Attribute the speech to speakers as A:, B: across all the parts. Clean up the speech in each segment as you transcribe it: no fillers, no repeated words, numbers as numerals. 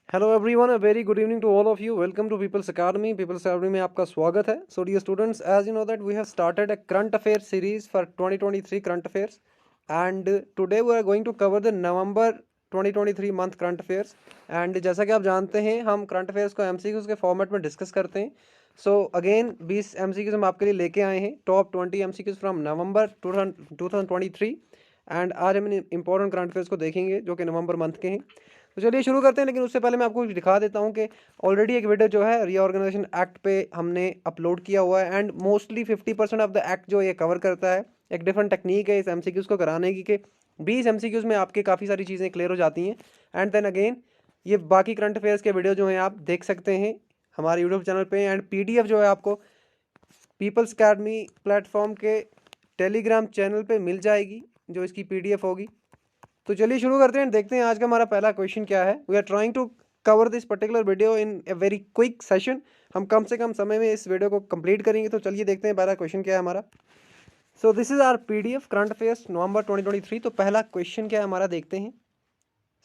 A: Hello everyone, a very good evening to all of you. Welcome to people's academy. People's academy में आपका स्वागत है। So dear students, as you know that we have started a current affair series for 2023 current affairs and today we are going to cover the November 2023 month current affairs. And जैसा कि आप जानते हैं, हम करंट अफेयर्स को MCQs के format में discuss करते हैं। सो अगेन 20 एमसीक्यूज हम आपके लिए लेके आए हैं, top 20 MCQs from November 2023। And आज हम इन इंपॉर्टेंट करंट अफेयर्स को देखेंगे जो कि नवंबर मंथ के हैं। तो चलिए शुरू करते हैं, लेकिन उससे पहले मैं आपको कुछ दिखा देता हूं कि ऑलरेडी एक वीडियो जो है रीऑर्गेनाइजेशन एक्ट पे हमने अपलोड किया हुआ है and mostly 50% of the act जो ये कवर करता है। एक डिफरेंट टेक्निक है इस एमसीक्यूज को कराने की कि 20 एमसीक्यूज में आपके काफ़ी सारी चीज़ें क्लियर हो जाती हैं। एंड देन अगेन ये बाकी करंट अफेयर्स के वीडियो जो हैं आप देख सकते हैं हमारे यूट्यूब चैनल पे। एंड पीडीएफ जो है आपको पीपल्स अकेडमी प्लेटफॉर्म के टेलीग्राम चैनल पे मिल जाएगी, जो इसकी पीडीएफ होगी। तो चलिए शुरू करते हैं, देखते हैं आज का हमारा पहला क्वेश्चन क्या है। We are trying to cover this particular video in a very quick session. हम कम से कम समय में इस वीडियो को कंप्लीट करेंगे। तो चलिए देखते हैं पहला क्वेश्चन क्या है हमारा। So this is our PDF current affairs November 2023। तो पहला क्वेश्चन क्या है हमारा, देखते हैं।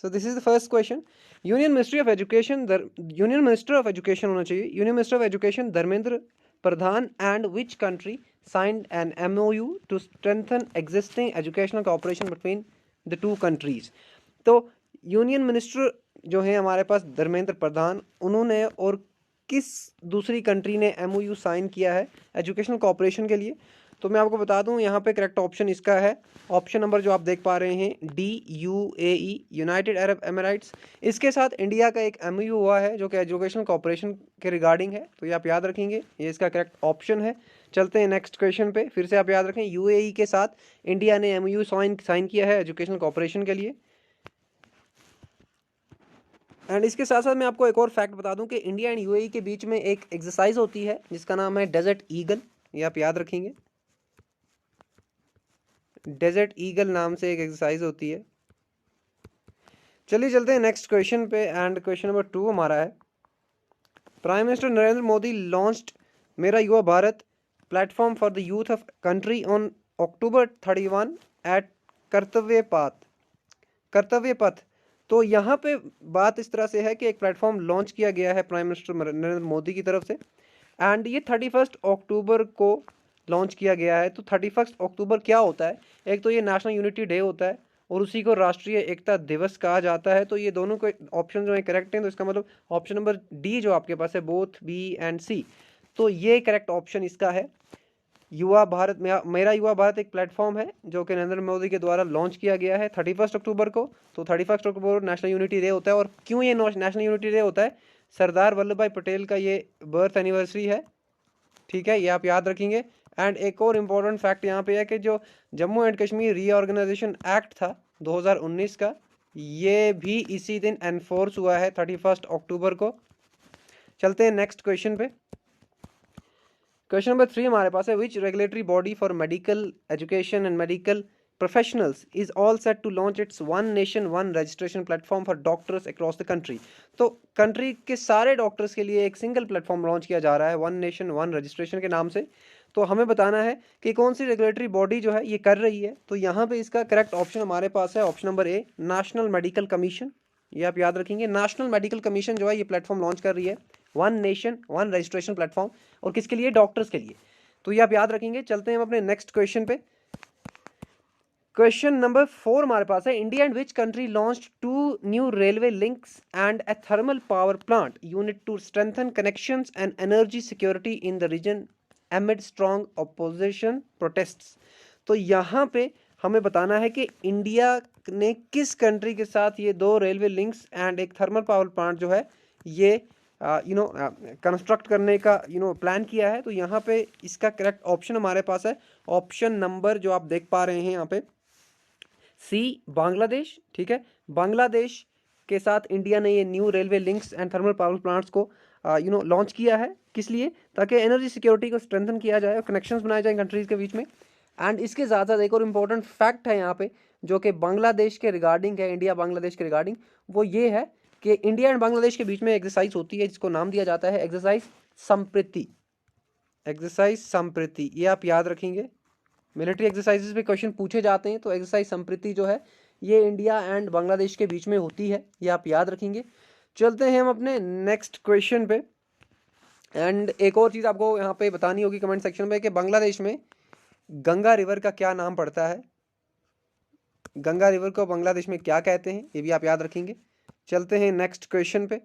A: So this is the first question. Union ministry of education union minister of education होना चाहिए। Union minister of education Dharmendra Pradhan and which country signed an MOU to strengthen existing educational cooperation between the two countries। तो union minister जो है हमारे पास धर्मेंद्र प्रधान, उन्होंने और किस दूसरी कंट्री ने MOU साइन किया है एजुकेशनल कोऑपरेशन के लिए। तो मैं आपको बता दूं, यहाँ पे करेक्ट ऑप्शन इसका है ऑप्शन नंबर जो आप देख पा रहे हैं DUAE, यूनाइटेड अरब एमिरेट्स। इसके साथ इंडिया का एक MOU हुआ है जो कि एजुकेशनल कोऑपरेशन के रिगार्डिंग है। तो ये आप याद रखेंगे, ये इसका करेक्ट ऑप्शन है। चलते हैं नेक्स्ट क्वेश्चन पे। फिर से आप याद रखें, UAE के साथ इंडिया ने MOU साइन किया है एजुकेशनल कोऑपरेशन के लिए। एंड इसके साथ साथ मैं आपको एक और फैक्ट बता दूं कि इंडिया एंड UAE के बीच में एक एक्सरसाइज होती है जिसका नाम है डेजर्ट ईगल। ये आप याद रखेंगे, डेजर्ट ईगल नाम से एक एक्सरसाइज होती है। चलिए चलते हैं नेक्स्ट क्वेश्चन पे। एंड क्वेश्चन नंबर 2 हमारा है, prime minister Narendra Modi launched Mera Yuva Bharat platform for the youth of country on October 31 at Kartavya Path. तो यहाँ पे बात इस तरह से है कि एक प्लेटफॉर्म लॉन्च किया गया है प्राइम मिनिस्टर नरेंद्र मोदी की तरफ से एंड ये 31 अक्टूबर को लॉन्च किया गया है। तो 31 अक्टूबर क्या होता है, एक तो ये नेशनल यूनिटी डे होता है और उसी को राष्ट्रीय एकता दिवस कहा जाता है। तो ये दोनों को ऑप्शन जो है करेक्ट हैं। तो इसका मतलब ऑप्शन नंबर डी जो आपके पास है, बोथ B एंड C, तो ये करेक्ट ऑप्शन इसका है। युवा भारत मेरा युवा भारत एक प्लेटफॉर्म है जो कि नरेंद्र मोदी के द्वारा लॉन्च किया गया है 31 अक्टूबर को। तो 31 अक्टूबर नेशनल यूनिटी डे होता है। और क्यों ये नेशनल यूनिटी डे होता है, सरदार वल्लभ भाई पटेल का ये बर्थ एनिवर्सरी है। ठीक है, ये आप याद रखेंगे। एंड एक और इम्पोर्टेंट फैक्ट यहाँ पे है कि जो Jammu and Kashmir reorganisation act था 2019 का, ये भी इसी दिन एनफोर्स हुआ है 31 अक्टूबर को। चलते हैं नेक्स्ट क्वेश्चन पे। क्वेश्चन नंबर 3 हमारे पास है, which regulatory body for medical education and medical professionals is all set to launch its one nation one registration platform for doctors across the country. तो कंट्री के सारे डॉक्टर्स के लिए एक सिंगल प्लेटफॉर्म लॉन्च किया जा रहा है वन नेशन वन रजिस्ट्रेशन के नाम से। तो हमें बताना है कि कौन सी रेगुलेटरी बॉडी जो है ये कर रही है। तो यहाँ पे इसका करेक्ट ऑप्शन हमारे पास है option number A, national medical commission. ये आप याद रखेंगे, नेशनल मेडिकल कमीशन जो है ये प्लेटफॉर्म लॉन्च कर रही है one nation one registration platform, और किसके लिए, डॉक्टर्स के लिए। तो ये आप याद रखेंगे। चलते हैं हम अपने नेक्स्ट क्वेश्चन पे। क्वेश्चन नंबर 4 हमारे पास है, India and which country launched 2 new railway links and a thermal power plant unit to strengthen connections and energy security in the region amid strong opposition protests. तो यहाँ पे हमें बताना है कि इंडिया ने किस कंट्री के साथ ये 2 रेलवे लिंक्स एंड एक थर्मल पावर प्लांट जो है ये कंस्ट्रक्ट करने का प्लान किया है। तो यहाँ पे इसका करेक्ट ऑप्शन हमारे पास है ऑप्शन नंबर जो आप देख पा रहे हैं यहाँ पे C, बांग्लादेश। ठीक है, बांग्लादेश के साथ इंडिया ने ये new railway links and thermal power plants को लॉन्च किया है। किस लिए, ताकि एनर्जी सिक्योरिटी को स्ट्रेंथन किया जाए और कनेक्शंस बनाए जाए कंट्रीज के बीच में। एंड इसके साथ साथ एक और इम्पोर्टेंट फैक्ट है यहाँ पे जो कि बांग्लादेश के रिगार्डिंग है, इंडिया बांग्लादेश के रिगार्डिंग, वो ये है कि इंडिया एंड बांग्लादेश के बीच में एक्सरसाइज होती है जिसको नाम दिया जाता है एक्सरसाइज संप्रीति। एक्सरसाइज संप्रीति, ये आप याद रखेंगे। मिलिट्री एक्सरसाइजेस पे क्वेश्चन पूछे जाते हैं, तो एक्सरसाइज संप्रीति जो है ये इंडिया एंड बांग्लादेश के बीच में होती है, ये आप याद रखेंगे। चलते हैं हम अपने नेक्स्ट क्वेश्चन पे। एंड एक और चीज़ आपको यहाँ पे बतानी होगी कमेंट सेक्शन में कि बांग्लादेश में गंगा रिवर का क्या नाम पड़ता है। गंगा रिवर को बांग्लादेश में क्या कहते हैं, ये भी आप याद रखेंगे। चलते हैं नेक्स्ट क्वेश्चन पे।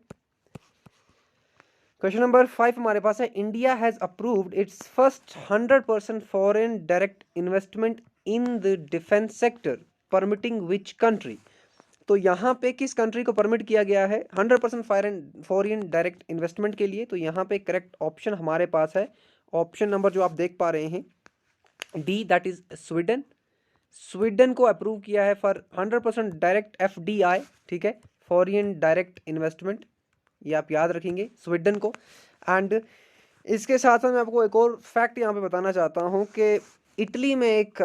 A: क्वेश्चन नंबर 5 हमारे पास है, India has approved it's first 100% foreign direct investment in the defence sector permitting which country. तो यहाँ पे किस कंट्री को परमिट किया गया है 100% फॉरेन डायरेक्ट इन्वेस्टमेंट के लिए? तो यहाँ पे करेक्ट ऑप्शन हमारे पास है ऑप्शन नंबर जो आप देख पा रहे हैं D, that is Sweden. Sweden को अप्रूव किया है फॉर 100% डायरेक्ट FDI, ठीक है, फॉरेन डायरेक्ट इन्वेस्टमेंट, ये आप याद रखेंगे स्वीडन को। एंड इसके साथ साथ मैं आपको एक और फैक्ट यहाँ पे बताना चाहता हूँ कि इटली में एक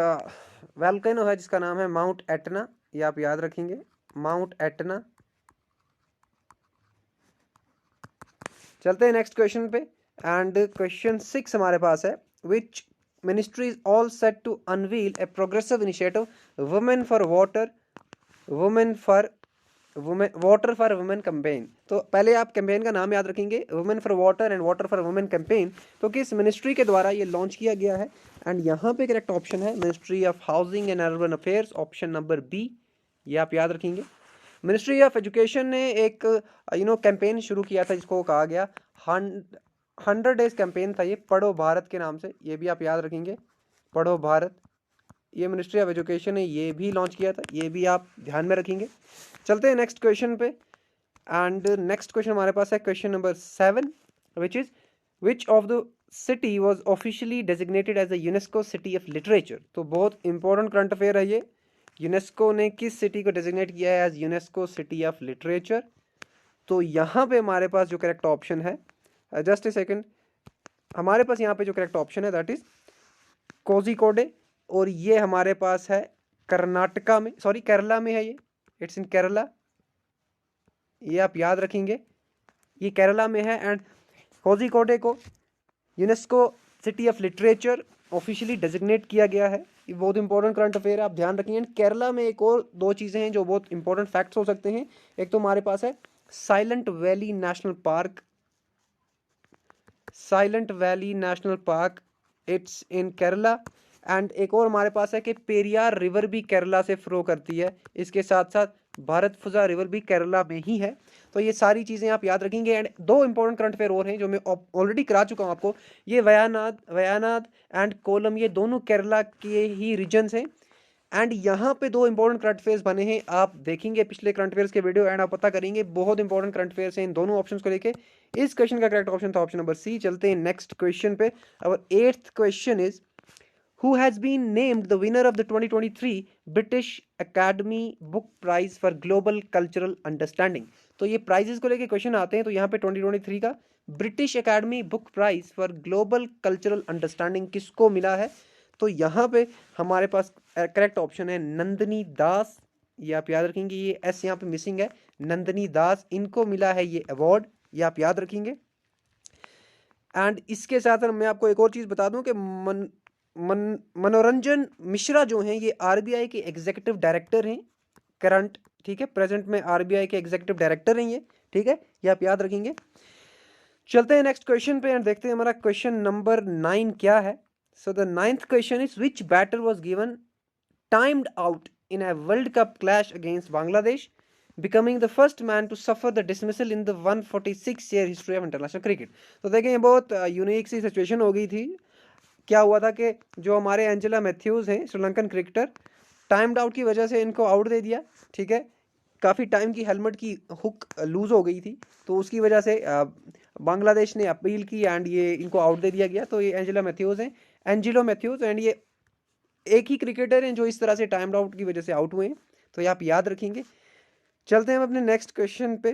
A: वोल्केनो है जिसका नाम है माउंट एटना, ये आप याद रखेंगे, माउंट एटना। चलते हैं नेक्स्ट क्वेश्चन पे। एंड क्वेश्चन 6 हमारे पास है, which ministry is all set to unveil a progressive initiative women for water for women campaign. तो पहले आप कैंपेन का नाम याद रखेंगे, women for water and water for women campaign. तो किस मिनिस्ट्री के द्वारा ये लॉन्च किया गया है? एंड यहाँ पे करेक्ट ऑप्शन है ministry of housing and urban affairs, option number B, ये आप याद रखेंगे। मिनिस्ट्री ऑफ एजुकेशन ने एक कैंपेन शुरू किया था जिसको कहा गया 100 डेज कैंपेन था, ये पढ़ो भारत के नाम से, ये भी आप याद रखेंगे, पढ़ो भारत। ये मिनिस्ट्री ऑफ एजुकेशन ने ये भी लॉन्च किया था, ये भी आप ध्यान में रखेंगे। चलते हैं नेक्स्ट क्वेश्चन पे। एंड नेक्स्ट क्वेश्चन हमारे पास है question number 7, which of the city was officially designated as a UNESCO city of literature. तो बहुत इंपॉर्टेंट करंट अफेयर है ये, यूनेस्को ने किस सिटी को डेजिग्नेट किया है as UNESCO city of literature? तो यहाँ पे हमारे पास जो करेक्ट ऑप्शन है, जस्ट ए सेकंड, हमारे पास यहाँ पे जो करेक्ट ऑप्शन है दैट इज कोझिकोडे, और ये हमारे पास है कर्नाटका में, सॉरी केरला में है, ये इट्स इन केरला, ये आप याद रखेंगे, ये केरला में है। एंड कोझिकोडे को UNESCO city of literature officially designate किया गया है, ये बहुत इंपॉर्टेंट करंट अफेयर है, आप ध्यान रखेंगे। एंड केरला में एक और दो चीज़ें हैं जो बहुत इंपॉर्टेंट फैक्ट्स हो सकते हैं। एक तो हमारे पास है silent valley national park, silent valley national park, it's in Kerala. And एक और हमारे पास है कि पेरियार रिवर भी केरला से फ्लो करती है, इसके साथ साथ भारतपुजा रिवर भी केरला में ही है। तो ये सारी चीज़ें आप याद रखेंगे। एंड दो इंपॉर्टेंट करंट अफेयर और हैं जो मैं ऑलरेडी करा चुका हूँ आपको, ये वयानाद एंड कोलम, ये दोनों केरला के ही रीजन्स हैं। एंड यहाँ पे दो इंपॉर्टेंट करंट अफेयर्स बने हैं, आप देखेंगे पिछले करंट अफेयर्स के वीडियो एंड आप पता करेंगे, बहुत इंपॉर्टेंट करंट अफेयर्स हैं इन दोनों ऑप्शंस को लेके। इस क्वेश्चन का करेक्ट ऑप्शन था ऑप्शन नंबर सी। चलते हैं नेक्स्ट क्वेश्चन पे। और 8th question is, who has been named the winner of the 2023 British Academy Book Prize for Global Cultural Understanding। तो ये प्राइजेस को लेके क्वेश्चन आते हैं, तो यहाँ पे 2023 का British academy book prize for global cultural understanding किसको मिला है? तो यहाँ पे हमारे पास करेक्ट ऑप्शन है नंदिनी दास, ये आप याद रखेंगे, ये एस यहाँ पे मिसिंग है, नंदिनी दास, इनको मिला है ये अवार्ड, ये आप याद रखेंगे। एंड इसके साथ मैं आपको एक और चीज़ बता दूं कि मनोरंजन मिश्रा जो हैं ये RBI के एग्जीक्यूटिव डायरेक्टर हैं करंट, ठीक है, प्रेजेंट में RBI के एग्जीक्यूटिव डायरेक्टर हैं ये, ठीक है, ये आप याद रखेंगे। चलते हैं नेक्स्ट क्वेश्चन पे एंड देखते हैं हमारा क्वेश्चन नंबर 9 क्या है। So the 9th question is, which batter was given timed out in a world cup clash against Bangladesh, becoming the first man to suffer the dismissal in the 146-year history of international cricket। तो देखें ये बहुत unique सी situation हो गई थी। क्या हुआ था कि जो हमारे एंजेला मैथ्यूज हैं श्रीलंकन क्रिकेटर, टाइम्ड आउट की वजह से इनको आउट दे दिया, ठीक है, काफ़ी टाइम की हेलमेट की हुक लूज हो गई थी, तो उसकी वजह से बांग्लादेश ने अपील की एंड ये इनको आउट दे दिया गया। तो ये एंजेलो मैथ्यूज एंड ये एक ही क्रिकेटर हैं जो इस तरह से टाइम्ड आउट की वजह से आउट हुए हैं, तो ये आप याद रखेंगे। चलते हैं हम अपने नेक्स्ट क्वेश्चन पे।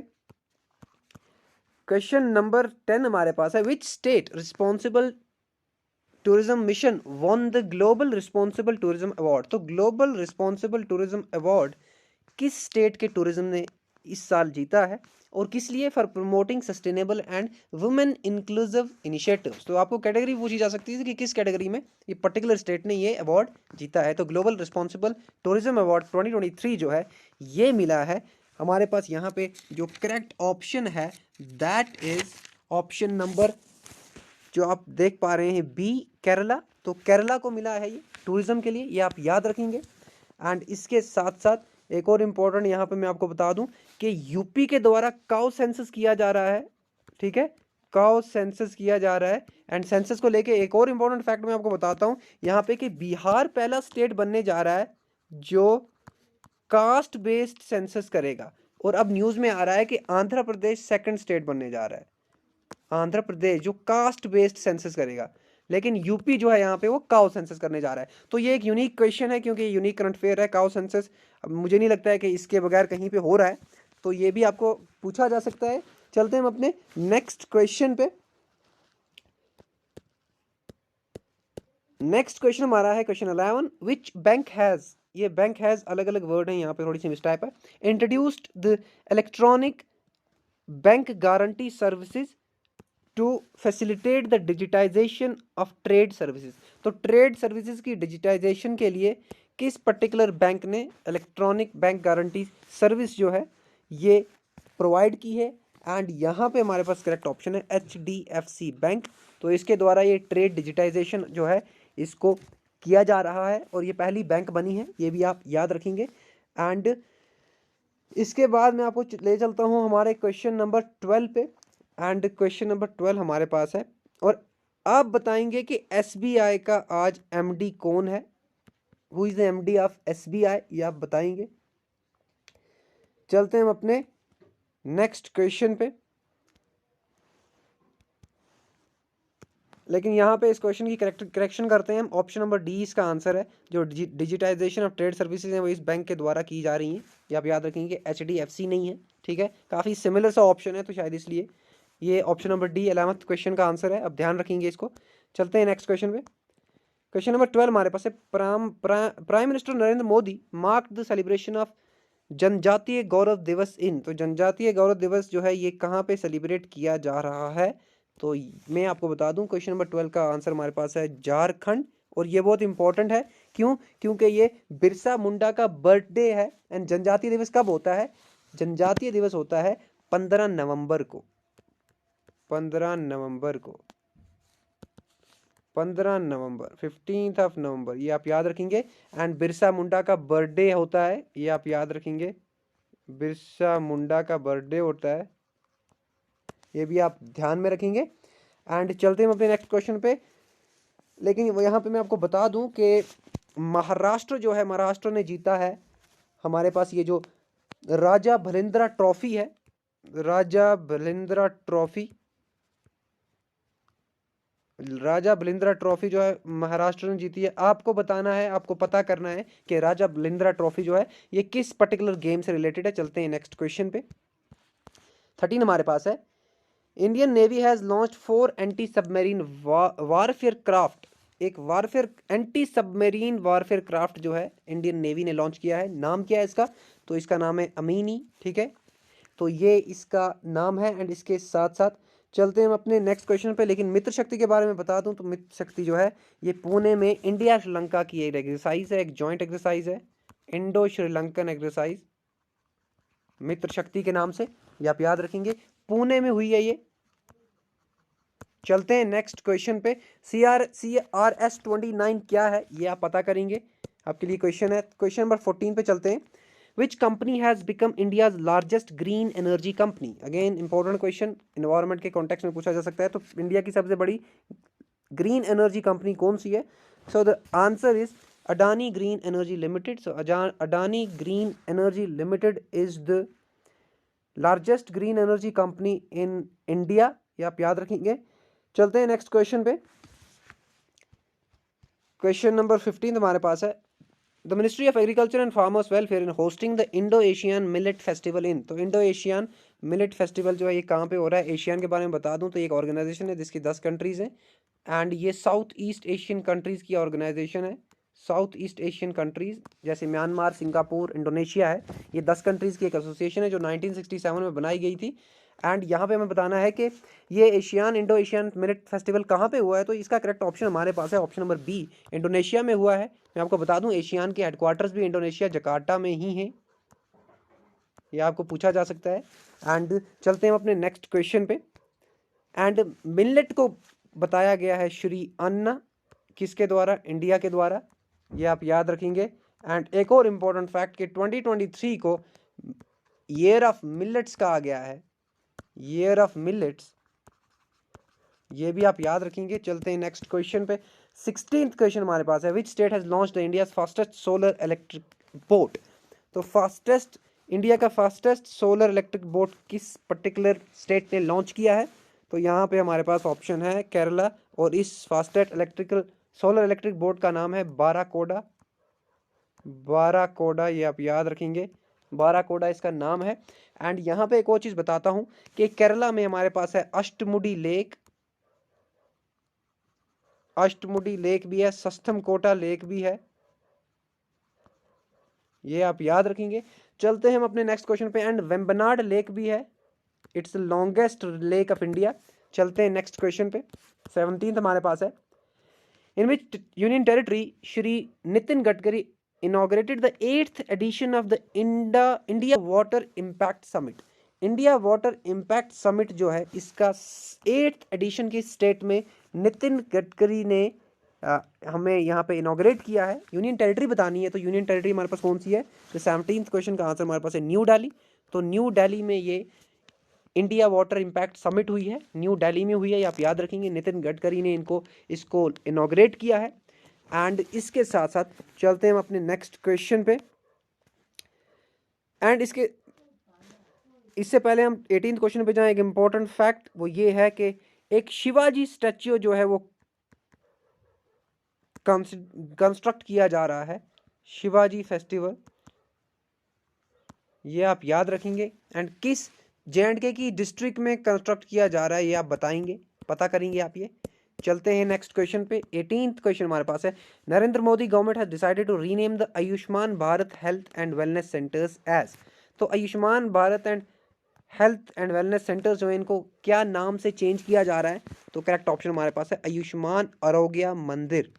A: क्वेश्चन नंबर 10 हमारे पास है, which state responsible tourism mission won the global responsible tourism award. तो ग्लोबल रिस्पॉन्सिबल टूरिज्म अवार्ड किस स्टेट के टूरिज्म ने इस साल जीता है और किस लिए? For promoting sustainable and women inclusive initiatives. तो आपको कैटेगरी पूछी जा सकती है कि किस कैटेगरी में ये पर्टिकुलर स्टेट ने ये अवार्ड जीता है। तो ग्लोबल रिस्पॉन्सिबल टूरिज्म अवार्ड 2023 जो है ये मिला है हमारे पास यहाँ पे जो करेक्ट ऑप्शन है दैट इज ऑप्शन नंबर जो आप देख पा रहे हैं बी, केरला। तो केरला को मिला है ये टूरिज्म के लिए, ये आप याद रखेंगे। एंड इसके साथ साथ एक और इम्पोर्टेंट यहाँ पे मैं आपको बता दूं कि यूपी के द्वारा काउ सेंसस किया जा रहा है, ठीक है, काउ सेंसस किया जा रहा है। एंड सेंसस को लेके एक और इम्पोर्टेंट फैक्ट मैं आपको बताता हूँ यहाँ पे कि बिहार पहला स्टेट बनने जा रहा है जो कास्ट बेस्ड सेंसस करेगा। और अब न्यूज़ में आ रहा है कि आंध्र प्रदेश सेकंड स्टेट बनने जा रहा है, आंध्र प्रदेश जो कास्ट बेस्ड सेंसस करेगा, लेकिन यूपी जो है यहाँ पे वो काउ सेंसस करने जा रहा है। तो ये एक यूनिक क्वेश्चन है क्योंकि यूनिक करंट अफेयर है काउ सेंसस। अब मुझे नहीं लगता है कि इसके बगैर कहीं पे हो रहा है, तो ये भी आपको पूछा जा सकता है। चलते हैं हम अपने नेक्स्ट क्वेश्चन पे। नेक्स्ट क्वेश्चन हमारा है क्वेश्चन 11, विच बैंक हैज, ये बैंक हैज अलग अलग वर्ड है यहाँ पे, थोड़ी सी मिसटाइप है, introduced the electronic bank guarantee services to facilitate the digitisation of trade services. तो ट्रेड सर्विसेज की डिजिटाइजेशन के लिए किस पर्टिकुलर बैंक ने इलेक्ट्रॉनिक बैंक गारंटी सर्विस जो है ये प्रोवाइड की है? एंड यहाँ पे हमारे पास करेक्ट ऑप्शन है HDFC बैंक। तो इसके द्वारा ये ट्रेड डिजिटाइजेशन जो है इसको किया जा रहा है और ये पहली बैंक बनी है, ये भी आप याद रखेंगे। एंड इसके बाद मैं आपको ले चलता हूँ हमारे क्वेश्चन नंबर 12 पे। एंड क्वेश्चन नंबर 12 हमारे पास है और आप बताएंगे कि SBI का आज MD कौन है, who is the MD of SBI, ये आप बताएंगे। चलते हैं हम अपने नेक्स्ट क्वेश्चन पे। लेकिन यहाँ पे इस क्वेश्चन की करेक्शन करते हैं हम। ऑप्शन नंबर डी इसका आंसर है, जो डिजिटाइजेशन ऑफ ट्रेड सर्विसेज हैं वो इस बैंक के द्वारा की जा रही हैं, ये आप याद रखेंगे कि HDFC नहीं है, ठीक है। काफ़ी सिमिलर सा ऑप्शन है तो शायद इसलिए ये option number D 11th question का आंसर है, अब ध्यान रखेंगे इसको। चलते हैं नेक्स्ट क्वेश्चन पे। क्वेश्चन नंबर 12 हमारे पास है, prime minister Narendra Modi mark the celebration of जनजातीय गौरव दिवस इन। तो जनजातीय गौरव दिवस जो है ये कहाँ पे सेलिब्रेट किया जा रहा है? तो मैं आपको बता दूं क्वेश्चन नंबर 12 का आंसर हमारे पास है झारखंड। और ये बहुत इंपॉर्टेंट है, क्यों? क्योंकि ये बिरसा मुंडा का बर्थडे है। एंड जनजातीय दिवस कब होता है? जनजातीय दिवस होता है 15 नवंबर को, 15 नवंबर को, 15 नवंबर, 15th ऑफ नवंबर, ये आप याद रखेंगे। एंड बिरसा मुंडा का बर्थडे होता है, ये आप याद रखेंगे, बिरसा मुंडा का बर्थडे होता है, ये भी आप ध्यान में रखेंगे। एंड चलते हैं अपने नेक्स्ट क्वेश्चन पे। लेकिन यहाँ पे मैं आपको बता दूं कि महाराष्ट्र जो है, महाराष्ट्र ने जीता है हमारे पास ये जो राजा भलिंद्रा ट्रॉफी है, राजा भलिंद्रा ट्रॉफी, राजा भलिंद्रा ट्रॉफी जो है महाराष्ट्र ने जीती है। आपको बताना है, आपको पता करना है कि राजा भलिंद्रा ट्रॉफी जो है ये किस पर्टिकुलर गेम से रिलेटेड है। चलते हैं नेक्स्ट क्वेश्चन पे। 13 हमारे पास है, Indian navy has launch 4 anti submarine warfare craft. एक warfare, anti submarine warfare craft जो है इंडियन नेवी ने लॉन्च किया है, नाम क्या है इसका? तो इसका नाम है अमीनी, ठीक है। तो ये इसका नाम है। एंड इसके साथ साथ चलते हैं हम अपने नेक्स्ट क्वेश्चन पे। लेकिन मित्र शक्ति के बारे में बता दूं तो मित्र शक्ति जो है ये पुणे में इंडिया श्रीलंका की एक एक्सरसाइज है, एक जॉइंट एक्सरसाइज है, इंडो श्रीलंकन एक्सरसाइज मित्र शक्ति के नाम से, ये आप याद रखेंगे, पुणे में हुई है ये। चलते हैं नेक्स्ट क्वेश्चन पे। CRS 29 क्या है ये आप पता करेंगे, आपके लिए क्वेश्चन है। क्वेश्चन नंबर 14 पे चलते हैं। Which company has become India's largest green energy company? Again important question, environment के कॉन्टेक्स्ट में पूछा जा सकता है। तो इंडिया की सबसे बड़ी ग्रीन एनर्जी कंपनी कौन सी है? So the answer is Adani green energy limited. So Adani green energy limited is the largest green energy company in India, ये आप याद रखेंगे। चलते हैं नेक्स्ट क्वेश्चन पे। क्वेश्चन नंबर 15 हमारे पास है, the ministry of agriculture and farmers welfare in hosting the Indo Asian millet festival in. तो इंडो एशियन मिलेट फेस्टिवल जो है ये कहाँ पे हो रहा है? एशियन के बारे में बता दूं तो एक ऑर्गेनाइजेशन है जिसकी 10 कंट्रीज हैं। एंड ये साउथ ईस्ट एशियन कंट्रीज की ऑर्गेनाइजेशन है। साउथ ईस्ट एशियन कंट्रीज जैसे म्यांमार, सिंगापुर, इंडोनेशिया है, ये 10 कंट्रीज की एक एसोसिएशन है जो 1967 में बनाई गई थी। एंड यहाँ पे हमें बताना है कि ये Asian Indo Asian millet festival कहाँ पे हुआ है? तो इसका करेक्ट ऑप्शन हमारे पास है ऑप्शन नंबर बी, इंडोनेशिया में हुआ है। मैं आपको बता दूं एशियन के हेडक्वार्टर्स भी इंडोनेशिया जकार्ता में ही हैं। ये आपको पूछा जा सकता है। एंड चलते हैं अपने नेक्स्ट क्वेश्चन पे। एंड मिलेट को बताया गया है श्री अन्न, किसके द्वारा? इंडिया के द्वारा, ये आप याद रखेंगे। एंड एक और इम्पोर्टेंट फैक्ट कि 2023 को ईयर ऑफ मिलेट्स कहा गया है, ईयर ऑफ मिलेट्स, ये भी आप याद रखेंगे। चलते हैं नेक्स्ट क्वेश्चन पे। 16th क्वेश्चन हमारे पास है, which state has launched India fastest solar electric boat? तो फास्टेस्ट, इंडिया का फास्टेस्ट सोलर इलेक्ट्रिक बोट किस पर्टिकुलर स्टेट ने लॉन्च किया है? तो यहाँ पे हमारे पास ऑप्शन है केरला, और इस fastest electrical solar electric boat का नाम है बाराकोडा। बाराकोडा, ये आप याद रखेंगे, बाराकोडा इसका नाम है। एंड यहाँ पे एक और चीज़ बताता हूँ कि केरला में हमारे पास है अष्टमुडी लेक, अष्टमुडी लेक भी है, सस्थमकोटा लेक भी है, ये आप याद रखेंगे। चलते हैं हम अपने नेक्स्ट क्वेश्चन पे। एंड वेम्बनाड लेक भी है, it's longest lake of India. चलते हैं नेक्स्ट क्वेश्चन पे। 17th हमारे पास है, in which union territory Shri Nitin Gadkari inaugurated the 8th edition of the India Water Impact Summit? India water impact summit जो है इसका 8th एडिशन की स्टेट में नितिन गडकरी ने हमें यहाँ पे इनॉग्रेट किया है। यूनियन टेरिटरी बतानी है, तो यूनियन टेरिटरी हमारे पास कौन सी है? तो 17th क्वेश्चन का आंसर हमारे पास है न्यू दिल्ली। तो न्यू दिल्ली में ये इंडिया वाटर इम्पैक्ट समिट हुई है, न्यू दिल्ली में हुई है, ये आप याद रखेंगे। नितिन गडकरी ने इसको इनॉग्रेट किया है। एंड इसके साथ साथ चलते हैं हम अपने नेक्स्ट क्वेश्चन पे। एंड इससे पहले हम 18th क्वेश्चन पे जाएं, एक इंपॉर्टेंट फैक्ट वो ये है कि एक शिवाजी स्टैच्यू जो है वो कंस्ट्रक्ट किया जा रहा है, शिवाजी फेस्टिवल, ये आप याद रखेंगे। एंड किस J&K की डिस्ट्रिक्ट में कंस्ट्रक्ट किया जा रहा है, ये आप बताएंगे, पता करेंगे आप ये। चलते हैं नेक्स्ट क्वेश्चन पे। 18th क्वेश्चन हमारे पास है, Narendra Modi government has decided to rename the Ayushman Bharat health and wellness centres as? तो Ayushman Bharat and health and wellness centres जो है इनको क्या नाम से चेंज किया जा रहा है? तो करेक्ट ऑप्शन हमारे पास है आयुष्मान आरोग्य मंदिर।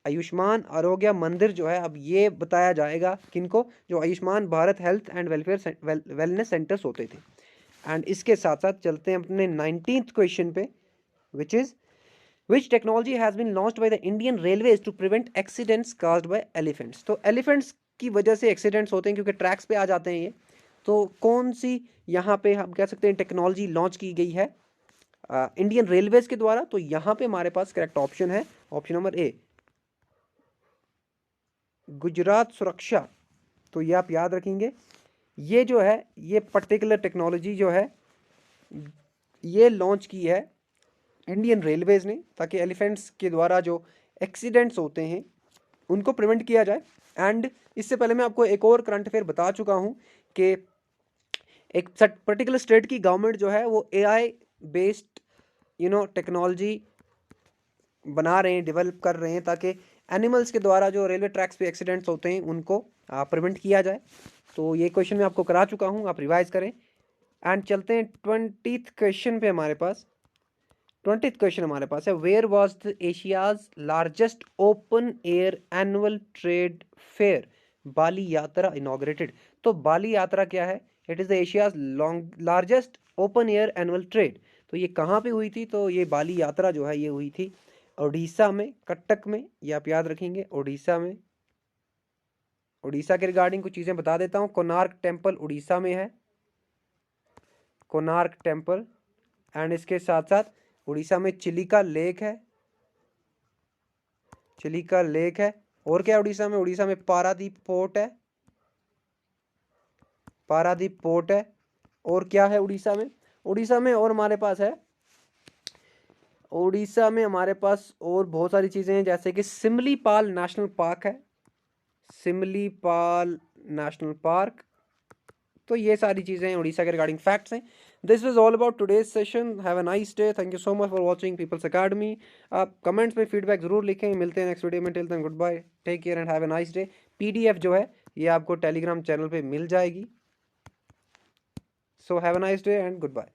A: आयुष्मान आरोग्य मंदिर जो है, अब ये बताया जाएगा किनको? जो Ayushman Bharat health and wellness centres होते थे। एंड इसके साथ साथ चलते हैं अपने 19th क्वेश्चन पे, which is Which technology has been launched by the Indian Railways to prevent accidents caused by elephants? तो elephants की वजह से एक्सीडेंट्स होते हैं क्योंकि ट्रैक्स पे आ जाते हैं ये। तो कौन सी यहाँ पे हम कह सकते हैं टेक्नोलॉजी लॉन्च की गई है इंडियन रेलवेज के द्वारा? तो यहाँ पे हमारे पास करेक्ट ऑप्शन है ऑप्शन नंबर ए, गुजरात सुरक्षा। तो ये आप याद रखेंगे, ये जो है ये पर्टिकुलर टेक्नोलॉजी जो है ये लॉन्च की है इंडियन रेलवेज ने, ताकि एलिफेंट्स के द्वारा जो एक्सीडेंट्स होते हैं उनको प्रिवेंट किया जाए। एंड इससे पहले मैं आपको एक और करंट अफेयर बता चुका हूं कि एक पर्टिकुलर स्टेट की गवर्नमेंट जो है वो AI बेस्ड टेक्नोलॉजी बना रहे हैं, डेवलप कर रहे हैं, ताकि एनिमल्स के द्वारा जो रेलवे ट्रैक्स पे एक्सीडेंट्स होते हैं उनको प्रिवेंट किया जाए। तो ये क्वेश्चन मैं आपको करा चुका हूँ, आप रिवाइज करें। एंड चलते हैं 20th क्वेश्चन पे। हमारे पास 20th क्वेश्चन हमारे पास है, where was the Asia's largest open air annual trade fair Bali Yatra inaugurated? तो बाली यात्रा क्या है? It is the Asia's largest open air annual trade. तो ये कहाँ पे हुई थी? तो ये बाली यात्रा जो है ये हुई थी उड़ीसा में, कटक में, ये आप याद रखेंगे, उड़ीसा में। उड़ीसा के रिगार्डिंग कुछ चीज़ें बता देता हूँ। कोणार्क टेम्पल उड़ीसा में है, कोणार्क टेम्पल। एंड इसके साथ साथ उड़ीसा में चिलिका लेक है, चिलिका लेक है। और क्या उड़ीसा में? उड़ीसा में पारादीप पोर्ट है, पारादीप पोर्ट है। और क्या है उड़ीसा में? उड़ीसा में और हमारे पास है, उड़ीसा में हमारे पास और बहुत सारी चीज़ें हैं, जैसे कि सिमलीपाल नेशनल पार्क है, सिमलीपाल नेशनल पार्क। तो ये सारी चीज़ें उड़ीसा के रिगार्डिंग फैक्ट्स हैं। This was all about today's session. Have a nice day. Thank you so much for watching people's academy. आप कमेंट्स में फीडबैक जरूर लिखें। मिलते हैं नेक्स्ट वीडियो में। Till then good bye, take care and have a nice day. PDF जो है ये आपको टेलीग्राम चैनल पे मिल जाएगी। So have a nice day and good bye.